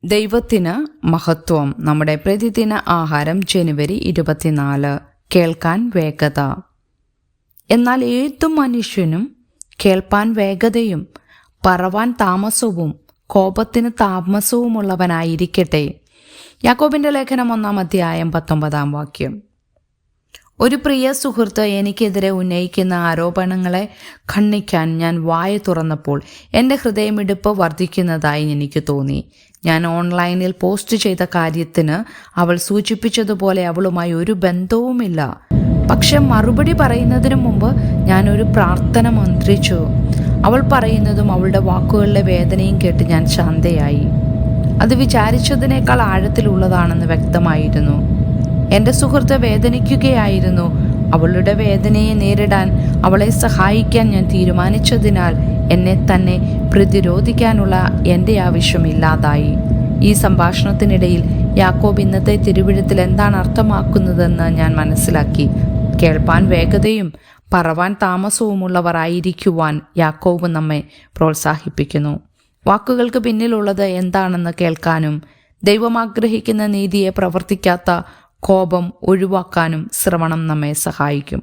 ദൈവത്തിന് മഹത്വം. നമ്മുടെ പ്രതിദിന ആഹാരം ജനുവരി 24. കേൾക്കാൻ വേഗത. എന്നാൽ ഏതു മനുഷ്യനും കേൾപ്പാൻ വേഗതയും പറവാൻ താമസവും കോപത്തിന് താമസവുമുള്ളവനായിരിക്കട്ടെ. യാക്കോബിന്റെ ലേഖനം 1-ാം അധ്യായം 19-ാം വാക്യം. ഒരു പ്രിയ സുഹൃത്ത് എനിക്കെതിരെ ഉന്നയിക്കുന്ന ആരോപണങ്ങളെ ഖണ്ഡിക്കാൻ ഞാൻ വായ തുറന്നപ്പോൾ എൻ്റെ ഹൃദയമിടിപ്പ് വർദ്ധിക്കുന്നതായി എനിക്ക് തോന്നി. ഞാൻ ഓൺലൈനിൽ പോസ്റ്റ് ചെയ്ത കാര്യത്തിന് അവൾ സൂചിപ്പിച്ചതുപോലെ അവളുമായി ഒരു ബന്ധവുമില്ല. പക്ഷെ മറുപടി പറയുന്നതിന് മുമ്പ് ഞാനൊരു പ്രാർത്ഥന മന്ത്രിച്ചു. അവൾ പറയുന്നതും അവളുടെ വാക്കുകളിലെ വേദനയും കേട്ട് ഞാൻ ശാന്തയായി. അത് വിചാരിച്ചതിനേക്കാൾ ആഴത്തിലുള്ളതാണെന്ന് വ്യക്തമായിരുന്നു. എൻ്റെ സുഹൃത്ത് വേദനിക്കുകയായിരുന്നു. അവളുടെ വേദനയെ നേരിടാൻ അവളെ സഹായിക്കാൻ ഞാൻ തീരുമാനിച്ചതിനാൽ എന്നെ തന്നെ പ്രതിരോധിക്കാനുള്ള എൻ്റെ ആവശ്യമില്ലാതായി. ഈ സംഭാഷണത്തിനിടയിൽ യാക്കോബ് ഇന്നത്തെ തിരുവെഴുത്തിൽ എന്താണ് അർത്ഥമാക്കുന്നതെന്ന് ഞാൻ മനസ്സിലാക്കി. കേൾപ്പാൻ വേഗതയും പറവാൻ താമസവുമുള്ളവർ ആയിരിക്കുവാൻ യാക്കോബ് നമ്മെ പ്രോത്സാഹിപ്പിക്കുന്നു. വാക്കുകൾക്ക് പിന്നിലുള്ളത് എന്താണെന്ന് കേൾക്കാനും ദൈവം ആഗ്രഹിക്കുന്ന നീതിയെ പ്രവർത്തിക്കാത്ത കോപം ഒഴിവാക്കാനും ശ്രവണം നമ്മെ സഹായിക്കും.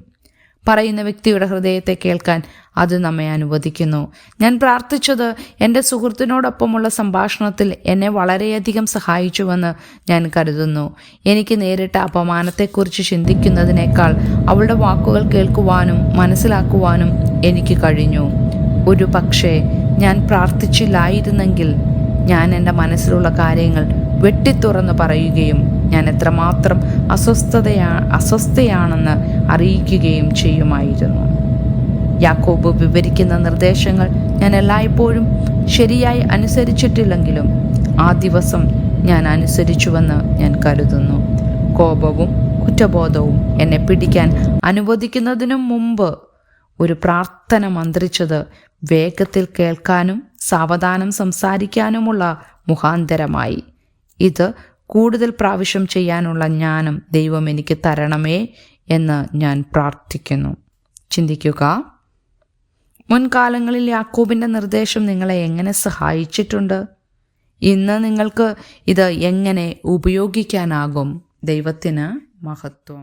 പറയുന്ന വ്യക്തിയുടെ ഹൃദയത്തെ കേൾക്കാൻ അത് നമ്മെ അനുവദിക്കുന്നു. ഞാൻ പ്രാർത്ഥിച്ചത് എൻ്റെ സുഹൃത്തിനോടൊപ്പമുള്ള സംഭാഷണത്തിൽ എന്നെ വളരെയധികം സഹായിച്ചുവെന്ന് ഞാൻ കരുതുന്നു. എനിക്ക് നേരിട്ട അപമാനത്തെക്കുറിച്ച് ചിന്തിക്കുന്നതിനേക്കാൾ അവളുടെ വാക്കുകൾ കേൾക്കുവാനും മനസ്സിലാക്കുവാനും എനിക്ക് കഴിഞ്ഞു. ഒരു പക്ഷേ ഞാൻ പ്രാർത്ഥിച്ചില്ലായിരുന്നെങ്കിൽ ഞാൻ എൻ്റെ മനസ്സിലുള്ള കാര്യങ്ങൾ വെട്ടിത്തുറന്ന് പറയുകയും ഞാൻ എത്രമാത്രം അസ്വസ്ഥയാണെന്ന് അറിയിക്കുകയും ചെയ്യുമായിരുന്നു. യാക്കോബ് വിവരിക്കുന്ന നിർദ്ദേശങ്ങൾ ഞാൻ എല്ലായ്പ്പോഴും ശരിയായി അനുസരിച്ചിട്ടില്ലെങ്കിലും ആ ദിവസം ഞാൻ അനുസരിച്ചുവെന്ന് ഞാൻ കരുതുന്നു. കോപവും കുറ്റബോധവും എന്നെ പിടിക്കാൻ അനുവദിക്കുന്നതിനു മുമ്പ് ഒരു പ്രാർത്ഥന മന്ത്രിച്ചത് വേഗത്തിൽ കേൾക്കാനും സാവധാനം സംസാരിക്കാനുമുള്ള മുഖാന്തരമായി. ഇത് കൂടുതൽ പ്രാവശ്യം ചെയ്യാനുള്ള ജ്ഞാനം ദൈവം എനിക്ക് തരണമേ എന്ന് ഞാൻ പ്രാർത്ഥിക്കുന്നു. ചിന്തിക്കുക, മുൻകാലങ്ങളിൽ യാക്കോബിൻ്റെ നിർദ്ദേശം നിങ്ങളെ എങ്ങനെ സഹായിച്ചിട്ടുണ്ട്? ഇന്ന് നിങ്ങൾക്ക് ഇത് എങ്ങനെ ഉപയോഗിക്കാനാകും? ദൈവത്തിന് മഹത്വം.